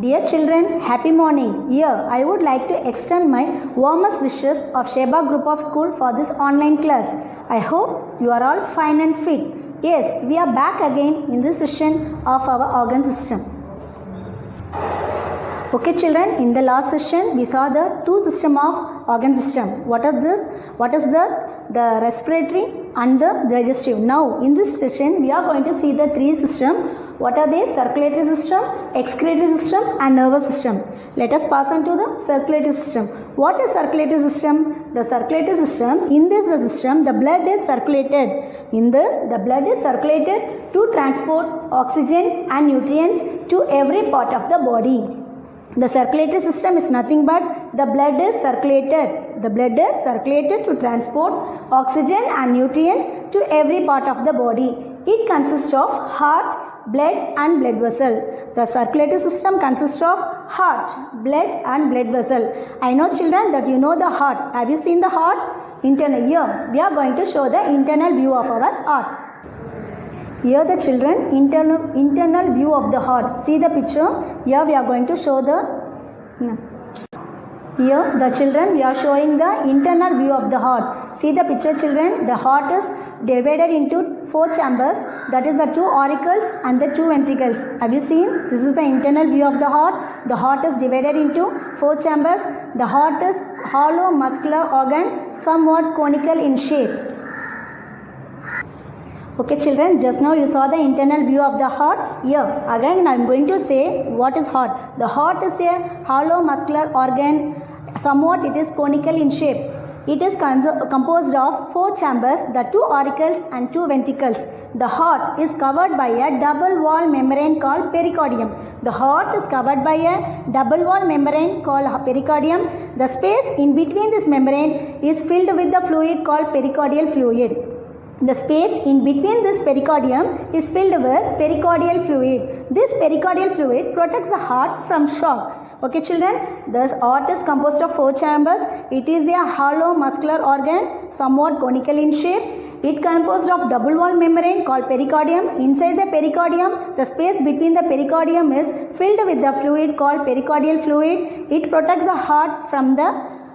Dear children, happy morning. Here, I would like to extend my warmest wishes of Sheba Group of School for this online class. I hope you are all fine and fit. Yes, we are back again in this session of our organ system. Okay children, in the last session, we saw the two system of organ system. What is this? What is the respiratory and the digestive. Now, in this session, we are going to see the three system. What are they? Circulatory system, excretory system and nervous system. Let us pass on to the circulatory system. What is circulatory system? The circulatory system, in this system, the blood is circulated. In this, the blood is circulated to transport oxygen and nutrients to every part of the body. The circulatory system is nothing but the blood is circulated. The blood is circulated to transport oxygen and nutrients to every part of the body. It consists of heart, blood and blood vessel. The circulatory system consists of heart, blood and blood vessel. I know children that you know the heart. Have you seen the heart? Internal. Here we are going to show the internal view of our heart. Here the children, internal view of the heart. See the picture. Here we are going to show Here the children, we are showing the internal view of the heart. See the picture children. The heart is divided into four chambers, that is the two auricles and the two ventricles. Have you seen? This is the internal view of the heart. The heart is divided into four chambers. The heart is hollow muscular organ, somewhat conical in shape. Okay children, just now you saw the internal view of the heart. Here again I am going to say what is heart. The heart is a hollow muscular organ, somewhat it is conical in shape. It is composed of four chambers, the two auricles and two ventricles. The heart is covered by a double wall membrane called pericardium. The heart is covered by a double wall membrane called pericardium. The space in between this membrane is filled with the fluid called pericardial fluid. The space in between this pericardium is filled with pericardial fluid. This pericardial fluid protects the heart from shock. Okay children, the heart is composed of four chambers. It is a hollow muscular organ, somewhat conical in shape. It composed of double wall membrane called pericardium. Inside the pericardium, the space between the pericardium is filled with the fluid called pericardial fluid. It protects the heart from the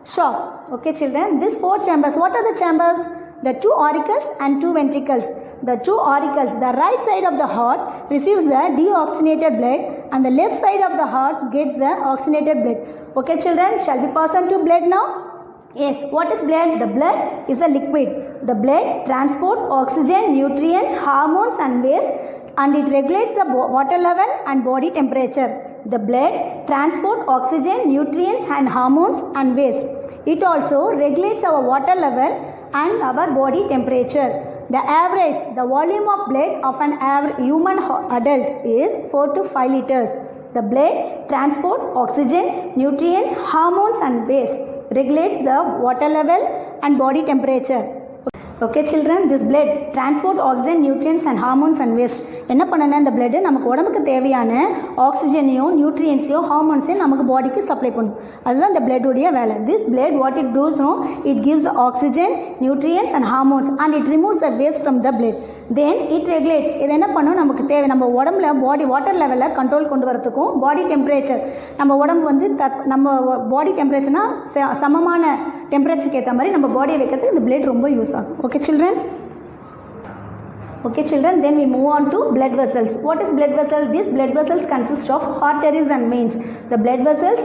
shock. Okay children, these four chambers, what are the chambers? The two auricles and two ventricles. The two auricles, the right side of the heart receives the deoxygenated blood and the left side of the heart gets the oxygenated blood. Okay children, shall we pass on to blood now? Yes, what is blood? The blood is a liquid. The blood transports oxygen, nutrients, hormones and waste, and it regulates the water level and body temperature. The blood transports oxygen, nutrients and hormones and waste. It also regulates our water level and our body temperature. The average, the volume of blood of an human adult is 4 to 5 liters. The blood transports oxygen, nutrients, hormones and waste, regulates the water level and body temperature. Okay children, this blood transport oxygen, nutrients and hormones and waste. என்ன பண்ணனா இந்த blood நமக்கு உடம்புக்கு தேவையான ஆக்ஸிஜனையும் நியூட்ரியன்ட்ஸையும் ஹார்மோன்ஸையும் நமக்கு பாடிக்கு supply பண்ணும். அதுதான் இந்த blood உடைய வேலை. This blood what it does, it gives oxygen, nutrients and hormones and it removes the waste from the blood. Then it regulates. இது என்ன பண்ணும், நமக்கு தேவை நம்ம உடம்புல பாடி வாட்டர் லெவலில் கண்ட்ரோல் கொண்டு வரதுக்கும் பாடி டெம்பரேச்சர் நம்ம உடம்பு வந்து நம்ம பாடி டெம்பரேச்சர்னா சமமான டெம்பரேச்சருக்கு ஏற்ற மாதிரி நம்ம பாடியை வைக்கிறதுக்கு இந்த பிளட் ரொம்ப யூஸ் ஆகும். Okay children. Okay children, then we move on to blood vessels. What is blood vessel? These blood vessels consist of arteries and veins. The blood vessels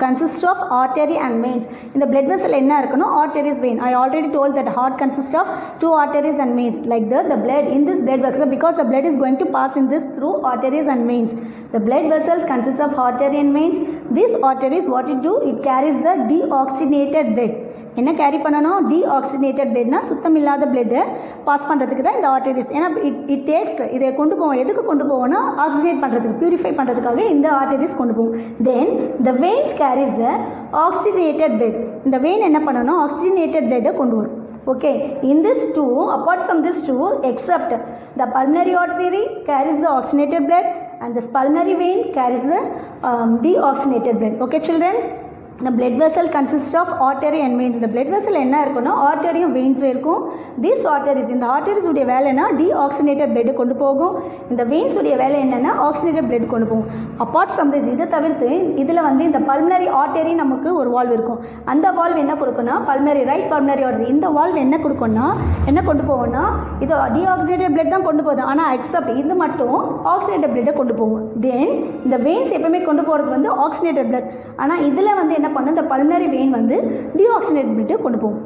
consist of artery and veins. In the blood vessel enna irukano? Arteries, vein. I already told that heart consists of two arteries and veins. Like the blood in this blood vessel, because the blood is going to pass in this through arteries and veins. The blood vessels consist of artery and veins. These arteries what it do? It carries the deoxygenated blood. என்ன carry பண்ணணும்? Deoxygenated பிளட்னா சுத்தம் இல்லாத பிளட்டை pass பண்ணுறதுக்கு தான் இந்த arteries. ஏன்னா it takes இதை கொண்டு போவோம். எதுக்கு கொண்டு போவோம்னா ஆக்சிஜனேட் பண்ணுறதுக்கு, பியூரிஃபை பண்ணுறதுக்காக இந்த ஆர்டரிஸ் கொண்டு போவோம். Then the veins carries the oxygenated blood. இந்த வெயின் என்ன பண்ணணும்? ஆக்சிஜனேட்டட் பிளட்டை கொண்டு வரும். Okay, in this two, apart from this two, except the pulmonary artery carries the oxygenated blood and this pulmonary vein carries the deoxygenated blood. Okay children. The blood vessel consists of artery and veins. The blood vessel என்ன இருக்குன்னா ஆர்டரியும் வெயின்ஸும் இருக்கும். These arteries, இந்த arteries உடைய வேலை என்ன, deoxygenated blood கொண்டு போகும். இந்த veins உடைய வேலை என்னன்னா oxygenated blood கொண்டு போகும். Apart from this, இதை தவிர்த்து இதில் வந்து இந்த pulmonary artery நமக்கு ஒரு வால்வ் இருக்கும். அந்த வால்வ் என்ன கொடுக்கும்னா pulmonary right pulmonary artery, இந்த வால்வ் என்ன கொடுக்கும்னா என்ன கொண்டு போகும்னா இது deoxygenated blood தான் கொண்டு போகுது. ஆனால் எக்ஸப்ட் இது மட்டும் oxygenated blood கொண்டு போகும். தென் இந்த veins எப்பவுமே கொண்டு போகிறது வந்து oxygenated blood. ஆனால் இதில் வந்து என்ன பண்ண இந்த pulmonary vein வந்து deoxygenated blood கொண்டு போகும்.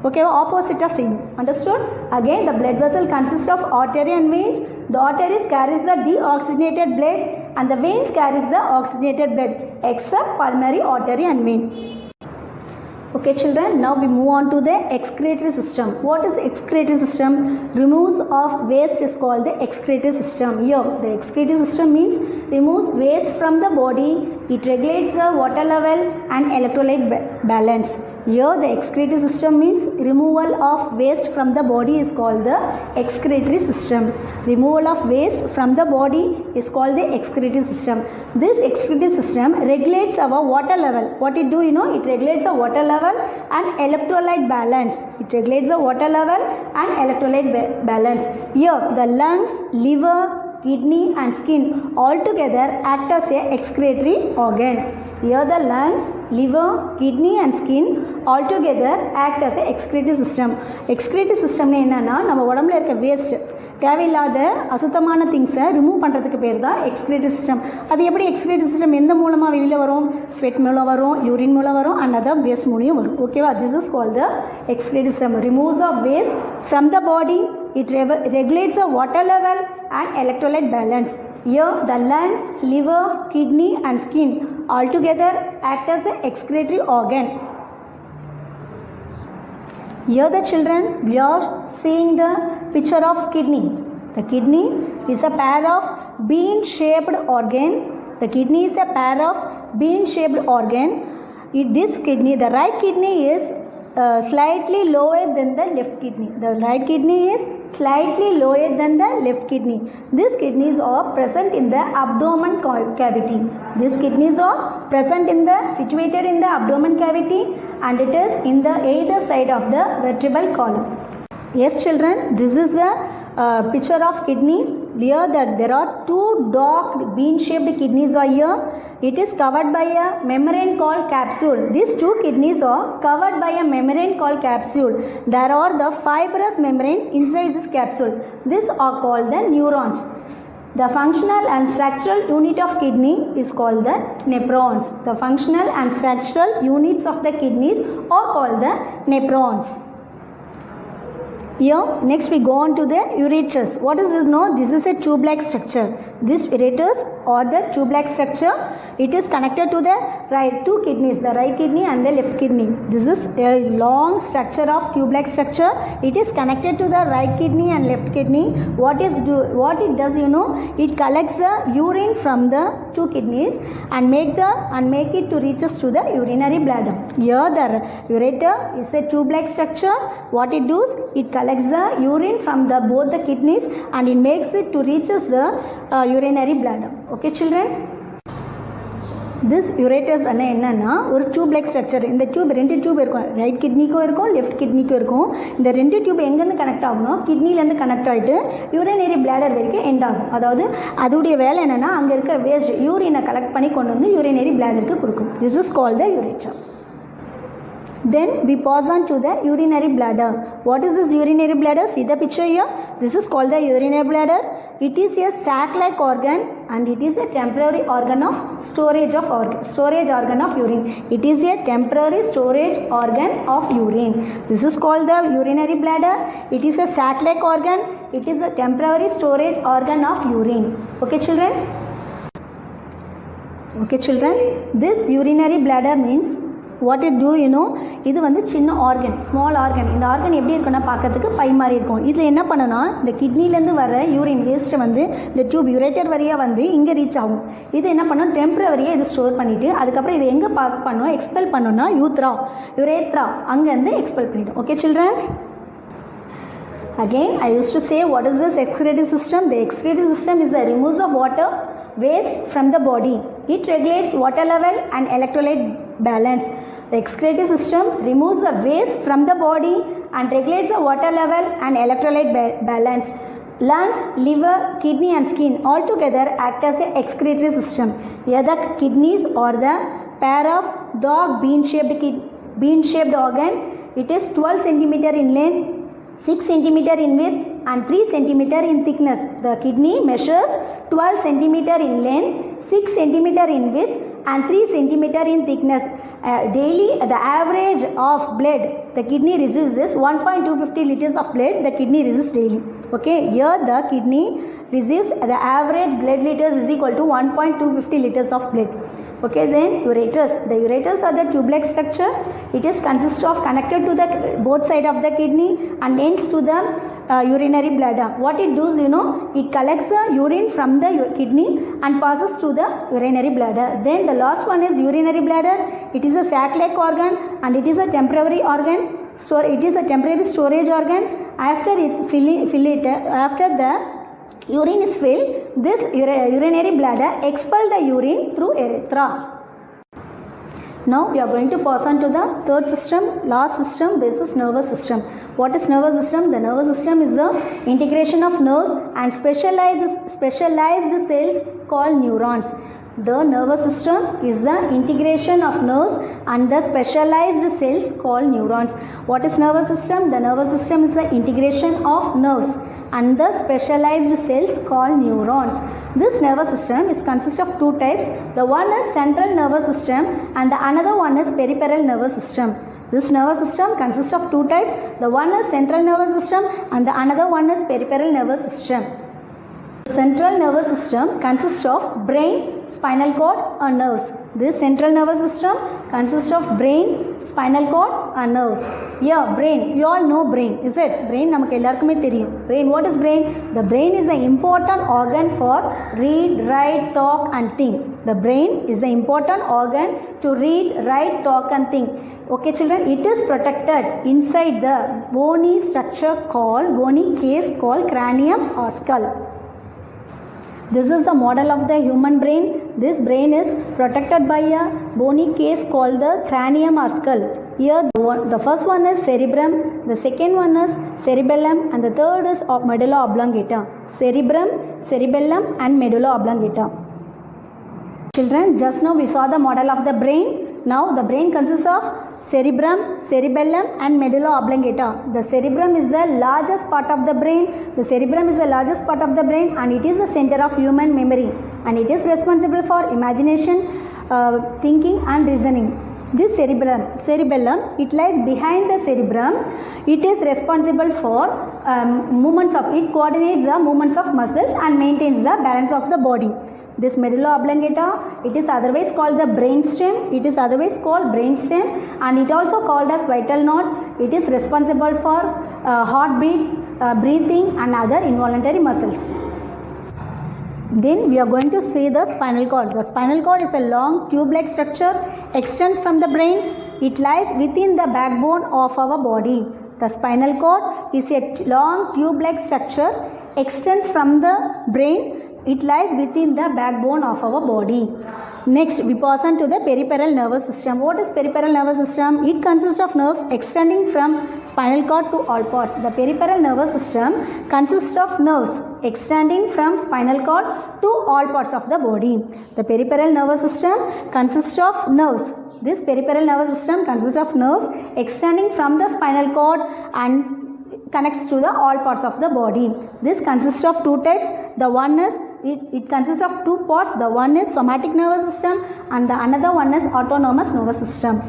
ஓகேவா, ஆப்போசிட்டாக செய்யும். Understood? Again the blood vessel consists of artery and veins. The arteries carries the deoxygenated blood and the veins carries the oxygenated blood except pulmonary artery and vein. Okay children, now we move on to the excretory system. What is excretory system? Removes of waste is called the excretory system. Here the excretory system means removes waste from the body. It regulates the water level and electrolyte balance. Here the excretory system means removal of waste from the body is called the excretory system. Removal of waste from the body is called the excretory system. This excretory system regulates our water level. What it do, you know, it regulates the water level and electrolyte balance. It regulates the water level and electrolyte balance. Here the lungs, liver, kidney and skin all together act as a excretory organ. Here the lungs, liver, kidney and skin all together act as a excretory system. Excretory system என்னன்னா நம்ம உடம்புல இருக்க waste, தேவையில்லாத அசுத்தமான திங்ஸை remove பண்ணுறதுக்கு பேர் தான் எக்ஸ்கிரேட்டரி சிஸ்டம். அது எப்படி எக்ஸ்கிரேட்டரி சிஸ்டம் எந்த மூலமாக வெளியில் வரும்? ஸ்வெட் மூலம் வரும், யூரின் மூலம் வரும் அண்ட் அதர் வேஸ்ட் மூலியம் வரும். ஓகேவா, this is called the excretory system. Removes of waste from the body. It regulates the water level and electrolyte balance. Here the lungs, liver, kidney and skin all together act as an excretory organ. Here the children, we are seeing the picture of kidney. The kidney is a pair of bean-shaped organ. The kidney is a pair of bean-shaped organ. This kidney, the right kidney is slightly lower than the left kidney. The right kidney is slightly lower than the left kidney. These kidneys are present in the abdomen cavity. These kidneys are present in the situated in the abdomen cavity and it is in the either side of the vertebral column. Yes children, this is a picture of kidney. Here that there are two dark bean-shaped kidneys are here. It is covered by a membrane called capsule. These two kidneys are covered by a membrane called capsule. There are the fibrous membranes inside this capsule. These are called the neurons. The functional and structural unit of kidney is called the nephrons. The functional and structural units of the kidneys are called the nephrons. Here next we go on to the ureters. What is this? No, this is a tube-like structure. This ureters or the tube-like structure, it is connected to the two kidneys, the right kidney and the left kidney. This is a long structure of tube-like structure. It is connected to the right kidney and left kidney. What it does, you know, it collects the urine from the two kidneys and make it to reaches to the urinary bladder. Here the ureter is a tube-like structure. What it does, it collects the urine from both the kidneys and it makes it to reaches the urinary bladder. Okay children, this ureters என்னன்னா ஒரு tube like structure. இந்த tube ரெண்டு tube இருக்கும், right கிட்னிக்கும் இருக்கும் left கிட்னிக்கும் இருக்கும். இந்த ரெண்டு tube எங்கேருந்து கனெக்ட் ஆகணும்? கிட்னிலேருந்து கனெக்ட் ஆகிட்டு யூரினரி பிளாடர் வரைக்கும் எண்ட் ஆகும். அதாவது அதோடைய வேலை என்னென்னா அங்கே இருக்கிற வேஸ்ட் யூரினை கலெக்ட் பண்ணி கொண்டு வந்து யூரினரி பிளாடருக்கு கொடுக்கும். This is called the ureter. Then we pass on to the urinary bladder. What is this urinary bladder? See the picture here. This is called the urinary bladder. It is a sac-like organ and it is a temporary organ of storage organ of urine. It is a temporary storage organ of urine. This is called the urinary bladder. It is a sac-like organ. It is a temporary storage organ of urine. Okay children? Okay children, this urinary bladder means what it do, you know, இது வந்து சின்ன organ, small organ. இந்த organ எப்படி இருக்குன்னா பார்க்கறதுக்கு by மாதிரி இருக்கும். இதில் என்ன பண்ணணும்னா இந்த கிட்னிலேருந்து வர யூரின் வேஸ்ட்டை வந்து இந்த டியூப் யூரேட்டர் வழியாக வந்து இங்கே ரீச் ஆகும். இது என்ன பண்ணணும், டெம்பரவரியாக இது ஸ்டோர் பண்ணிவிட்டு அதுக்கப்புறம் இது எங்கே பாஸ் பண்ணணும், எக்ஸ்பெல் பண்ணணும்னா யூரேத்ரா அங்கேருந்து எக்ஸ்பெல் பண்ணிவிடும். Okay children, again I used to say what is this excretory system. The excretory system is the removal of water waste from the body. It regulates water level and electrolyte balance. The excretory system removes the waste from the body and regulates the water level and electrolyte balance. Lungs, liver, kidney and skin all together act as a excretory system. Here the kidneys or the pair of dog bean-shaped organ. It is 12 cm in length, 6 cm in width and 3 cm in thickness. The kidney measures 12 cm in length, 6 cm in width and 3 cm in thickness. Daily the average of blood the kidney receives is 1.250 liters of blood the kidney receives daily. Okay, here the kidney receives the average blood liters is equal to 1.250 liters of blood. Okay, then ureters. The ureters are the tube-like structure. It is consists of connected to the both side of the kidney and ends to the urinary bladder. What it does, it collects the urine from the kidney and passes to the urinary bladder. Then the last one is urinary bladder. It is a sac-like organ and it is a temporary organ. So it is a temporary storage organ. After the urine is filled, this urinary bladder expels the urine through urethra. Now we are going to pass on to the third system, last system. This is nervous system. What is nervous system? The nervous system is the integration of nerves and specialized cells called neurons. The nervous system is the integration of nerves and the specialized cells called neurons. What is nervous system? The nervous system is the integration of nerves and the specialized cells called neurons. This nervous system consists of two types. The one is central nervous system and the another one is peripheral nervous system. This nervous system consists of two types. The one is central nervous system and the another one is peripheral nervous system. The central nervous system consists of brain, spinal cord and nerves. This central nervous system consists of brain, spinal cord and nerves. Yeah, brain. You all know brain, is it? Brain namakku ellarkume theriyum. Brain, what is brain? The brain is an important organ for read, write, talk and think. The brain is an important organ to read, write, talk and think. Okay children, it is protected inside the bony case called cranium or skull. This is the model of the human brain. This brain is protected by a bony case called the cranium or skull. Here the first one is cerebrum, the second one is cerebellum and the third is medulla oblongata. Cerebrum, cerebellum and medulla oblongata. Children, just now we saw the model of the brain. Now the brain consists of cerebrum, cerebellum and medulla oblongata. The cerebrum is the largest part of the brain. The cerebrum is the largest part of the brain and it is the center of human memory and it is responsible for imagination, thinking and reasoning. This cerebellum, it lies behind the cerebrum. It is responsible for it coordinates the movements of muscles and maintains the balance of the body. This medulla oblongata, it is otherwise called the brainstem. It is otherwise called brainstem and it also called as vital node. It is responsible for heartbeat, breathing and other involuntary muscles. Then we are going to see the spinal cord. The spinal cord is a long tube-like structure, extends from the brain. It lies within the backbone of our body. The spinal cord is a long tube-like structure, extends from the brain. It lies within the backbone of our body. Next, we pass on to the peripheral nervous system. What is peripheral nervous system? It consists of nerves extending from spinal cord to all parts. The peripheral nervous system consists of nerves extending from spinal cord to all parts of the body. The peripheral nervous system consists of nerves. This peripheral nervous system consists of nerves extending from the spinal cord and connects to the all parts of the body. This consists of two types. The one is it consists of two parts. The one is somatic nervous system and the another one is autonomous nervous system.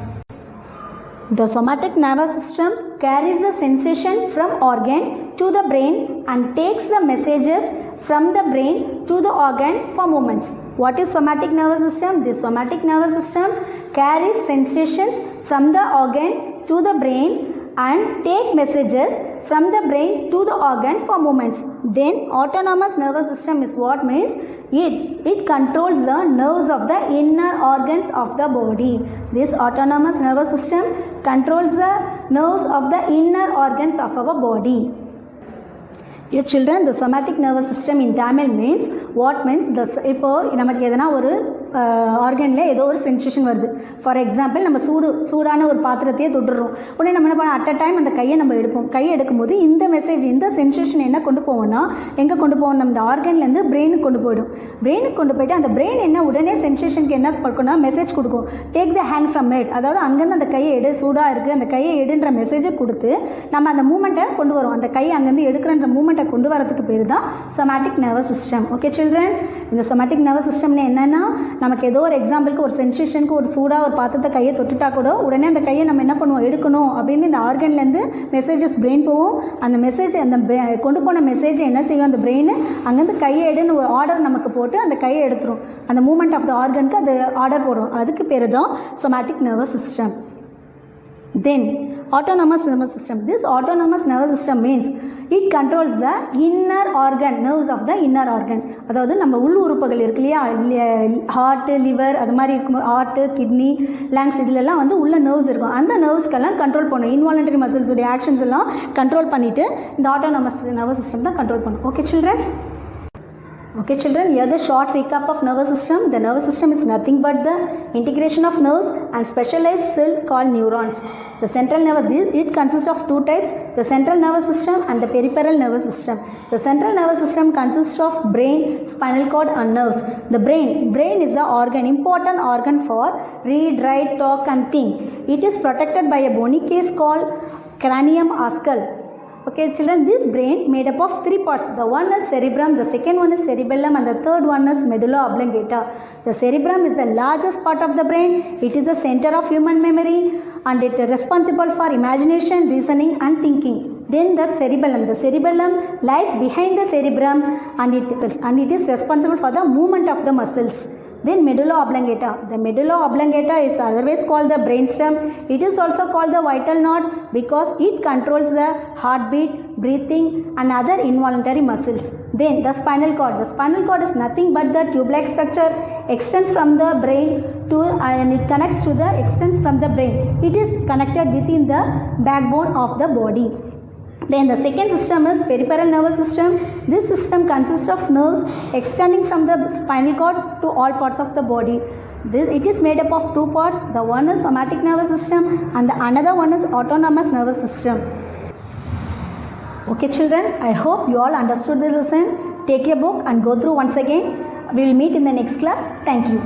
The somatic nervous system carries the sensation from organ to the brain and takes the messages from the brain to the organ for movements. What is somatic nervous system? This somatic nervous system carries sensations from the organ to the brain and take messages from the brain to the organ for movements. Then autonomous nervous system is what means it controls the nerves of the inner organs of the body. This autonomous nervous system controls the nerves of the inner organs of our body. Your children, the somatic nervous system in Tamil means what means the இப்போ நமக்கு எதனா ஒரு ஆர்கனில் ஏதோ ஒரு sensation வருது. For example நம்ம சூடான ஒரு பாத்திரத்தையே தொட்டுடுறோம். உடனே நம்ம என்ன பண்ணோம், அட் அ டைம் அந்த கையை நம்ம எடுப்போம். கையை எடுக்கும்போது இந்த மெசேஜ், இந்த சென்சேஷன் என்ன கொண்டு போவோம்னா எங்கே கொண்டு போவோம், நம்ம இந்த ஆர்கன்லேருந்து பிரெயினுக்கு கொண்டு போயிடும். பிரெயினுக்கு கொண்டு போயிட்டு அந்த பிரெயின் என்ன உடனே சென்சேஷனுக்கு என்ன கொடுக்கணும், மெசேஜ் கொடுக்கும், take the hand from it. அதாவது அங்கேருந்து அந்த கையை எடு, சூடாக இருக்குது அந்த கையை எடுன்ற மெசேஜை கொடுத்து நம்ம அந்த மூமெண்ட்டை கொண்டு வரோம். அந்த கையை அங்கேருந்து எடுக்கிறன்ற மூமெண்ட்டை கொண்டு வரதுக்கு பேர் தான் somatic nervous system. Okay children, இந்த சொமேட்டிக் நர்வஸ் சிஸ்டம்னு என்னென்னா, நமக்கு ஏதோ ஒரு எக்ஸாம்பிளுக்கு ஒரு சென்சேஷனுக்கு ஒரு சூடாக ஒரு பாத்திரத்தை கையை தொட்டுட்டா கூட உடனே அந்த கையை நம்ம என்ன பண்ணுவோம், எடுக்கணும் அப்படின்னு இந்த ஆர்கன்லேருந்து மெசேஜஸ் பிரெயின் போகும். அந்த மெசேஜ், அந்த கொண்டு போன மெசேஜை என்ன செய்யும், அந்த பிரெயின் அங்கேருந்து கையை எடுன்னு ஒரு ஆர்டர் நமக்கு போட்டு அந்த கையை எடுத்துரும். அந்த மூமெண்ட் ஆஃப் த ஆர்கனுக்கு அது ஆர்டர் போடும். அதுக்கு பேர் தான் somatic nervous system. Then autonomous nervous system. This autonomous nervous system means it controls the inner organ, nerves of the inner organ. அதாவது நம்ம உள் உறுப்புகள் இருக்கு இல்லையா, ஹார்ட்டு, லிவர், அது மாதிரி இருக்கும். ஹார்ட்டு, கிட்னி, லங்ஸ், இதுலலாம் வந்து உள்ள நர்வ்ஸ் இருக்கும். அந்த நர்வ்ஸ்க்கெல்லாம் கண்ட்ரோல் பண்ணும். இன்வாலண்டரி மசில்ஸுடைய ஆக்ஷன்ஸ் எல்லாம் கண்ட்ரோல் பண்ணிவிட்டு இந்த ஆட்டோனமஸ் நர்வஸ் சிஸ்டம் தான் கண்ட்ரோல் பண்ணும். Okay children. Okay children, here the short recap of nervous system. The nervous system is nothing but the integration of nerves and specialized cell called neurons. The central nervous, it consists of two types, the central nervous system and the peripheral nervous system. The central nervous system consists of brain, spinal cord and nerves. The brain is the organ, important organ for read, write, talk and think. It is protected by a bony case called cranium or skull. Okay children, this brain made up of three parts. The one is cerebrum, the second one is cerebellum and the third one is medulla oblongata. The cerebrum is the largest part of the brain. It is the center of human memory and it is responsible for imagination, reasoning and thinking. Then the cerebellum lies behind the cerebrum and it is responsible for the movement of the muscles. Then medulla oblongata. The medulla oblongata is otherwise called the brainstem. It is also called the vital knot because it controls the heartbeat, breathing and other involuntary muscles. Then the spinal cord. The spinal cord is nothing but the tube-like structure, extends from the brain to and it connects to the extends from the brain. It is connected within the backbone of the body. Then the second system is peripheral nervous system. This system consists of nerves extending from the spinal cord to all parts of the body. It is made up of two parts. The one is somatic nervous system and the another one is autonomous nervous system. Okay children, I hope you all understood this lesson. Take your book and go through once again. We will meet in the next class. Thank you.